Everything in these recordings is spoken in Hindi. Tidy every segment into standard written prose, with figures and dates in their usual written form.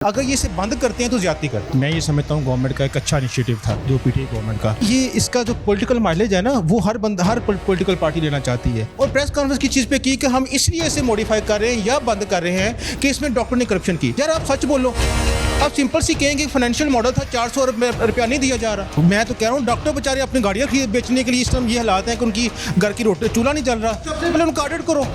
अगर ये इसे बंद करते हैं तो ज्यादती करते हैं। मैं ये समझता हूँ गवर्नमेंट का एक अच्छा इनिशिएटिव था जो पीटीआई गवर्नमेंट का। ये इसका जो पॉलिटिकल माइलेज है ना वो हर पॉलिटिकल पार्टी लेना चाहती है। और प्रेस कॉन्फ्रेंस की चीज़ पे की कि हम इसलिए इसे मॉडिफाई कर रहे हैं या बंद कर रहे हैं कि इसमें डॉक्टर ने करप्शन की। यार आप सच बोलो, आप सिंपल सी कहेंगे फाइनेंशियल मॉडल था 400 रुपया नहीं दिया जा रहा। मैं तो कह रहा हूँ डॉक्टर बेचारे अपनी गाड़ियाँ खरीद बेचने के लिए इस टाइम ये हालात हैं कि उनकी घर की रोटी चूल्हा नहीं चल रहा। सबसे पहले उनको ऑडिट करो,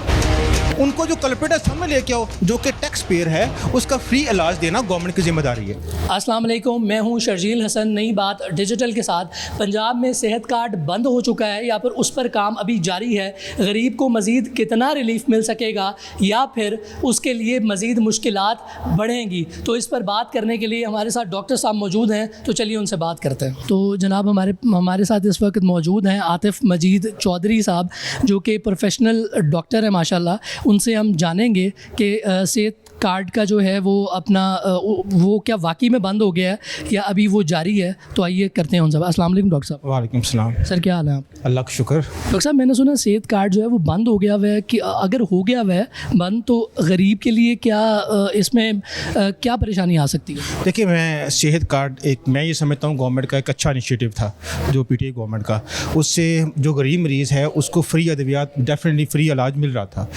उनको जो कल्प्रिट है सामने लेके आओ, जो कि टैक्स पेयर है उसका फ्री इलाज देना गवर्नमेंट की जिम्मेदारी है। अस्सलाम वालेकुम, मैं हूं शर्जील हसन। नई बात डिजिटल के साथ। पंजाब में सेहत कार्ड बंद हो चुका है या फिर उस पर काम अभी जारी है। गरीब को मज़ीद कितना रिलीफ मिल सकेगा या फिर उसके लिए मज़ीद मुश्किलात बढ़ेंगी, तो इस पर बात करने के लिए हमारे साथ डॉक्टर साहब मौजूद हैं। तो चलिए उनसे बात करते हैं। तो जनाब हमारे साथ इस वक्त मौजूद हैं आतिफ मजीद चौधरी साहब, जो कि प्रोफेशनल डॉक्टर हैं माशाल्लाह। उनसे हम जानेंगे कि सेहत कार्ड का जो है वो अपना वो क्या वाकई में बंद हो गया है या अभी वो जारी है। तो आइए करते हैं उनसे। अस्सलाम वालेकुम डॉक्टर साहब। वालेकुम सलाम सर, क्या हाल है आप? अल्लाह का शुक्र। डॉक्टर साहब, मैंने सुना सेहत कार्ड जो है वो बंद हो गया हुआ है। कि अगर हो गया हुआ है बंद तो गरीब के लिए क्या इसमें क्या परेशानी आ सकती है? देखिए, मैं ये समझता हूँ गवर्नमेंट का एक अच्छा इनिशिएटिव था जो पीटीआई गवर्नमेंट का। उससे जो गरीब मरीज़ है उसको फ्री अद्वियात, डेफिनेटली फ्री इलाज मिल रहा था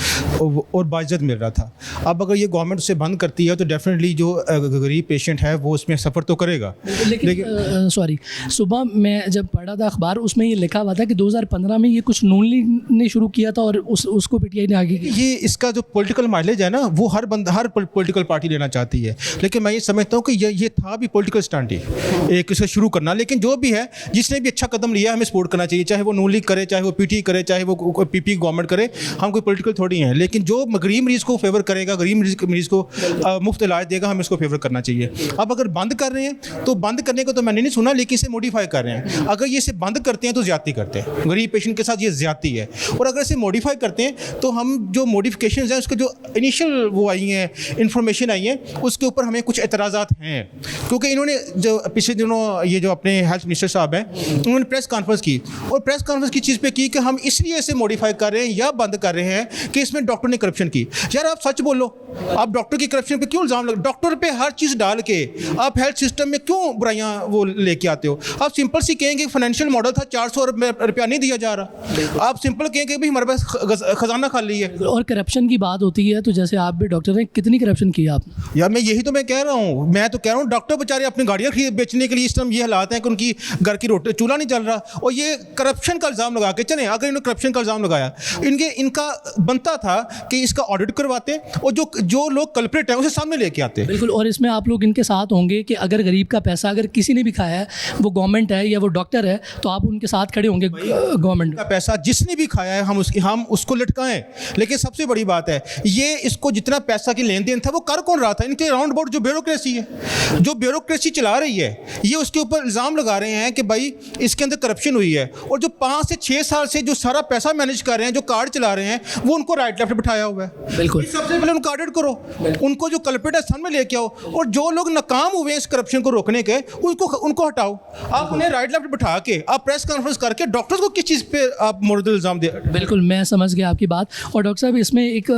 और बाइज्जत मिल रहा था। अब अगर ये गवर्नमेंट उसे बंद करती है तो डेफिनेटली जो गरीब पेशेंट है वो उसमें सफ़र तो करेगा। लेकिन सॉरी, सुबह मैं जब पढ़ा था अखबार, उसमें ये लिखा हुआ था कि 2015 में ये कुछ नून लीग ने शुरू किया था और उसको पीटीआई ने आगे किया। ये इसका जो पॉलिटिकल माइलेज है ना वो हर पॉलिटिकल पार्टी लेना चाहती है। लेकिन मैं ये समझता हूँ कि ये था भी पॉलिटिकल स्टंट ही एक इसे शुरू करना। लेकिन जो भी है, जिसने भी अच्छा कदम लिया हमें सपोर्ट करना चाहिए, चाहे वो नून लीग करे, चाहे वो पीटीआई करे, चाहे वो पीपी गवर्नमेंट करे। हम कोई पॉलिटिकल थोड़ी हैं, लेकिन जो गरीब मरीज़ को फेवर करेगा, गरीब मरीज़ को मुफ्त इलाज देगा, हमें इसको फेवर करना चाहिए। अब अगर बंद कर रहे हैं तो बंद करने को तो मैंने नहीं सुना, लेकिन इसे मॉडिफाई कर रहे हैं। अगर ये इसे बंद करते हैं तो ज्यादती करते हैं, गरीब पेशेंट के साथ ये ज्यादती है। और अगर इसे मॉडिफाई करते हैं तो हम जो मॉडिफिकेशन हैं उसके जो इनिशियल वो आई हैं, इंफॉर्मेशन आई है, उसके ऊपर हमें कुछ एतराज़ात हैं। क्योंकि इन्होंने जो पिछले दिनों ये जो अपने हेल्थ मिनिस्टर साहब हैं, उन्होंने प्रेस कॉन्फ्रेंस की और प्रेस कॉन्फ्रेंस की चीज़ पे की कि हम इसलिए इसे मॉडिफाई कर रहे हैं या बंद कर रहे हैं कि इसमें डॉक्टर ने करप्शन की। यार आप सच बोलो, आप डॉक्टर की करप्शन पे क्यों इल्ज़ाम लग, डॉक्टर पे हर चीज़ डाल के आप हेल्थ सिस्टम में क्यों बुराइयां वो लेके आते हो? आप सिंपल सी कहेंगे फाइनेंशियल मॉडल था 400 रुपया नहीं दिया जा रहा। आप सिंपल कहेंगे भाई हमारे पास खजाना खाली है। और करप्शन की बात होती है तो जैसे आप भी डॉक्टर हैं, कितनी करप्शन की आपने? यार मैं कह रहा हूँ, मैं तो कह रहा हूँ डॉक्टर बेचारे अपनी गाड़ियाँ खरीद बेचने के लिए इस टाइम ये हालात हैं कि उनकी घर की रोटी चूल्हा नहीं चल रहा। और ये करप्शन का इल्ज़ाम लगा के चले, अगर इन्होंने करप्शन का इल्ज़ाम लगाया, इनका बनता था कि इसका ऑडिट करवाते और जो लोग कल्प्रिट हैं उसे सामने लेके आते। बिल्कुल। और इसमें आप लोग इनके साथ होंगे कि अगर गरीब का पैसा अगर किसी ने भी खाया है, वो गवर्नमेंट है या वो डॉक्टर है, तो आप उनके साथ खड़े होंगे। गवर्नमेंट का पैसा जिसने भी खाया है हम उसको लटकाएं। लेकिन सबसे बड़ी बात है, ये इसको जितना पैसा की लेन देन था वो कर कौन रहा था? इनके राउंड अबाउट जो ब्यूरोक्रेसी है, जो ब्यूरोक्रेसी चला रही है, ये उसके ऊपर इल्ज़ाम लगा रहे हैं कि भाई इसके अंदर करप्शन हुई है। और जो 5 से 6 साल से जो सारा पैसा मैनेज कर रहे हैं, जो कार्ड चला रहे हैं, वो उनको राइट लेफ्ट बिठाया हुआ है। बिल्कुल। सबसे पहले उनको ऑडिट करो, उनको जो कल्प्रिट है सामने लेके आओ, और जो लोग नाकाम हुए इस करप्शन को रोकने के उनको हटाओ। आप उन्हें राइट लेफ्ट बिठा के आप प्रेस कॉन्फ्रेंस करके डॉक्टर्स को किस चीज़ पे आप मोरल इल्ज़ाम दे? बिल्कुल, मैं समझ गया आपकी बात। और डॉक्टर साहब, इसमें एक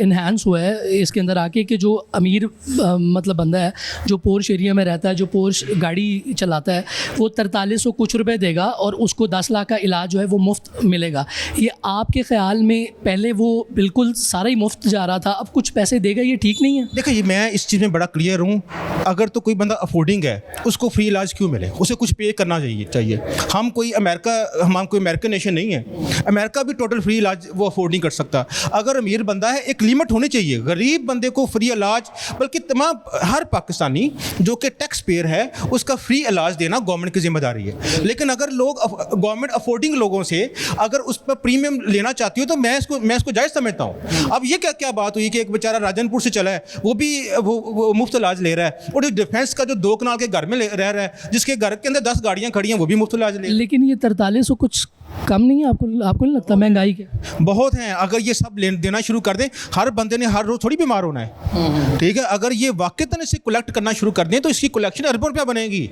इन्हांस हुआ है इसके अंदर आके कि जो अमीर मतलब बंदा है, जो पोर्श एरिया में रहता है, जो पोर्श गाड़ी चलाता है, वो 4300 कुछ रुपए देगा और उसको 10 लाख का इलाज जो है वो मुफ्त मिलेगा। ये आपके ख्याल में पहले वो बिल्कुल सारा ही मुफ्त जा रहा था, अब कुछ पैसे देगा, ये ठीक नहीं है? देखिए, मैं इस चीज़ में बड़ा क्लियर हूँ। अगर तो कोई बंदा अफोर्डिंग है उसको फ्री इलाज क्यों मिले? उसे कुछ पे करना चाहिए। हम कोई अमेरिकन नेशन नहीं है। अमेरिका भी टोटल फ्री इलाज वो अफोर्ड नहीं कर सकता। अगर अमीर बंदा है, एक लिमिट होनी चाहिए। गरीब बंदे को फ्री इलाज, बल्कि तमाम हर पाकिस्तानी जो कि टैक्स पेयर है उसका फ्री इलाज देना गवर्नमेंट की जिम्मेदारी है। लेकिन अगर गवर्नमेंट अफोर्डिंग लोगों से अगर उस पर प्रीमियम लेना चाहती हो तो मैं इसको जायज़ समझता हूँ। अब ये क्या बात हुई कि एक बेचारा राजनपुर से चला है, वो भी वो मुफ्त इलाज ले रहा है, और डिफेंस का जो 2 कनाल के घर में रह रहा है, जिसके घर के अंदर 10 गाड़ियाँ खड़ी हैं, वो भी मुफ्त इलाज ले। लेकिन ये 4300 कुछ कम नहीं है आपको नहीं लगता महंगाई के? बहुत हैं। अगर ये सब देना शुरू कर दें, हर बंदे ने हर रोज़ थोड़ी बीमार होना है, ठीक है। अगर ये वाकईतन इसे कलेक्ट करना शुरू कर दें तो इसकी कलेक्शन अरबों रुपया बनेगी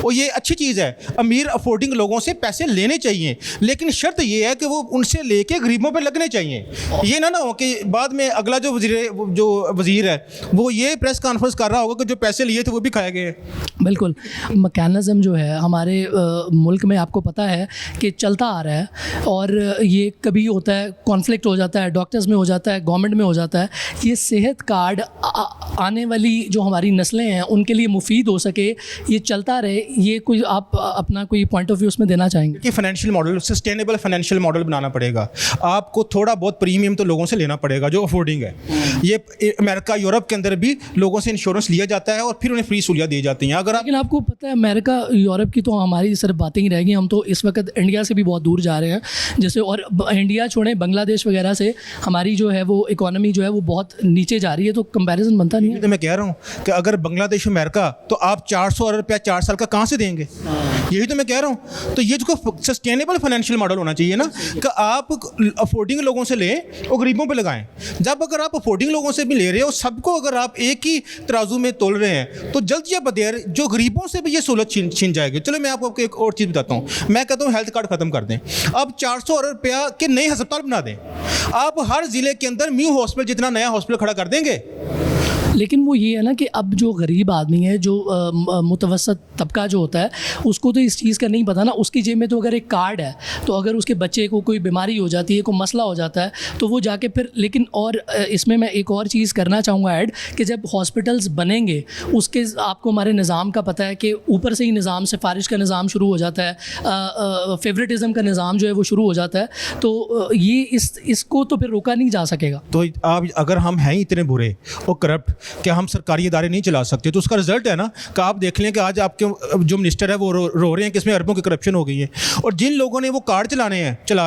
और ये अच्छी चीज़ है। अमीर अफोर्डिंग लोगों से पैसे लेने चाहिए, लेकिन शर्त ये है कि वो उनसे लेके गरीबों पे लगने चाहिए। ये ना हो कि बाद में अगला जो वज़ीर है वो ये प्रेस कॉन्फ्रेंस कर रहा होगा कि जो पैसे लिए थे वो भी खाए गए। बिल्कुल, मैकेनिज़्म जो है हमारे मुल्क में आपको पता है कि चलता आ रहा है और ये कभी होता है कॉन्फ्लिक्ट हो जाता है, डॉक्टर्स में हो जाता है, गवर्नमेंट में हो जाता है। ये सेहत कार्ड आने वाली जो हमारी नस्लें हैं उनके लिए मुफीद हो सके, ये चलता रहे, ये कोई आप अपना कोई पॉइंट ऑफ व्यू उसमें देना चाहेंगे? कि financial model, sustainable financial model बनाना पड़ेगा। आपको थोड़ा बहुत प्रीमियम तो लोगों से लेना पड़ेगा जो अफोर्डिंग है। ये अमेरिका, यूरोप के अंदर भी लोगों से इंश्योरेंस लिया जाता है और फिर उन्हें फ्री सहूलियत दी जाती हैं। अगर आप लेकिन आपको पता है अमेरिका यूरोप की तो हमारी सिर्फ बातें ही रह गई, हम तो इस वक्त इंडिया से भी बहुत दूर जा रहे हैं। जैसे और इंडिया छोड़ें, बांग्लादेश वगैरह से हमारी जो है वो इकोनॉमी जो है वो बहुत नीचे जा रही है, तो कंपैरिजन बनता नहीं है। तो मैं कह रहा हूँ कि अगर बांग्लादेश अमेरिका, तो आप 400 अरब रुपया 4 साल का कहाँ से देंगे? यही तो मैं कह रहा हूँ। तो ये जो सस्टेनेबल फाइनेंशियल मॉडल होना चाहिए ना, कि आप अफोर्डिंग लोगों से लें और गरीबों पे लगाएं। जब अगर आप अफोर्डिंग लोगों से भी ले रहे हो, सबको अगर आप एक ही तराजू में तोल रहे हैं, तो जल्द या बदेर जो गरीबों से भी ये सहूलत छीन जाएगी। चलो मैं आपको एक और चीज़ बताता हूँ। मैं कहता हूँ हेल्थ कार्ड ख़त्म कर दें। अब 400 अरब रुपया के नए अस्पताल बना दें। आप हर ज़िले के अंदर न्यू हॉस्पिटल जितना नया हॉस्पिटल खड़ा कर देंगे। लेकिन वो ये है ना कि अब जो गरीब आदमी है, जो मुतवसत तबका जो होता है, उसको तो इस चीज़ का नहीं पता ना। उसकी जेब में तो अगर एक कार्ड है, तो अगर उसके बच्चे को कोई बीमारी हो जाती है, कोई मसला हो जाता है, तो वो जाके फिर। लेकिन और इसमें मैं एक और चीज़ करना चाहूँगा ऐड, कि जब हॉस्पिटल्स बनेंगे उसके आपको हमारे निज़ाम का पता है कि ऊपर से ही निज़ाम, सिफारिश का निज़ाम शुरू हो जाता है, फेवरेटिज़म का निज़ाम जो है वो शुरू हो जाता है। तो ये इसको तो फिर रोका नहीं जा सकेगा। तो आप अगर हम हैं ही इतने बुरे और करप्ट कि हम सरकारी इदारे नहीं चला सकते, तो उसका रिजल्ट है ना कि आप देख लें कि आज आपके जो मिनिस्टर है वो रो रहे हैं कि इसमें अरबों की करप्शन हो गई है, और जिन लोगों ने वो कार्ड चला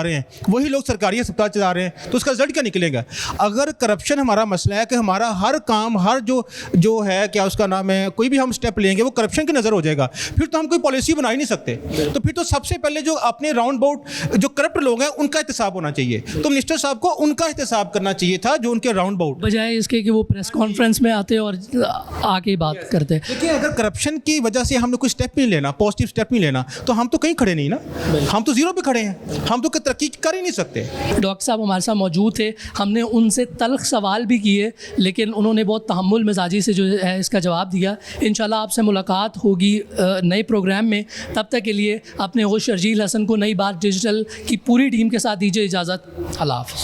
रहे हैं वही लोग सरकारी अस्पताल चला रहे हैं। तो उसका रिजल्ट क्या निकलेगा? अगर करप्शन हमारा मसला है कि हमारा हर काम, हर जो है क्या उसका नाम है, कोई भी हम स्टेप लेंगे वो करप्शन की नज़र हो जाएगा, फिर तो हम कोई पॉलिसी बना ही नहीं सकते। तो फिर तो सबसे पहले जो अपने राउंड अबाउट जो करप्ट लोग हैं उनका एहतसाब होना चाहिए। तो मिनिस्टर साहब को उनका एहतसाब करना चाहिए था, जो उनके राउंड अबाउट, बजाय इसके कि वो प्रेस कॉन्फ्रेंस में आते और आके बात करते। देखिए, अगर करप्शन की वजह से हमने कोई स्टेप नहीं लेना, पॉजिटिव स्टेप नहीं लेना, तो हम तो कहीं खड़े नहीं ना, हम तो जीरो पे खड़े हैं, हम तो तरक्की कर ही नहीं सकते। डॉक्टर साहब हमारे साथ मौजूद थे, हमने उनसे तल्ख सवाल भी किए, लेकिन उन्होंने बहुत तहम्मुल मिजाजी से जो है इसका जवाब दिया। इंशाल्लाह आपसे मुलाकात होगी नए प्रोग्राम में। तब तक के लिए अपने होस्ट शर्जील हसन को नई बात डिजिटल की पूरी टीम के साथ दीजिए इजाज़त। अल्लाह हाफ़िज़।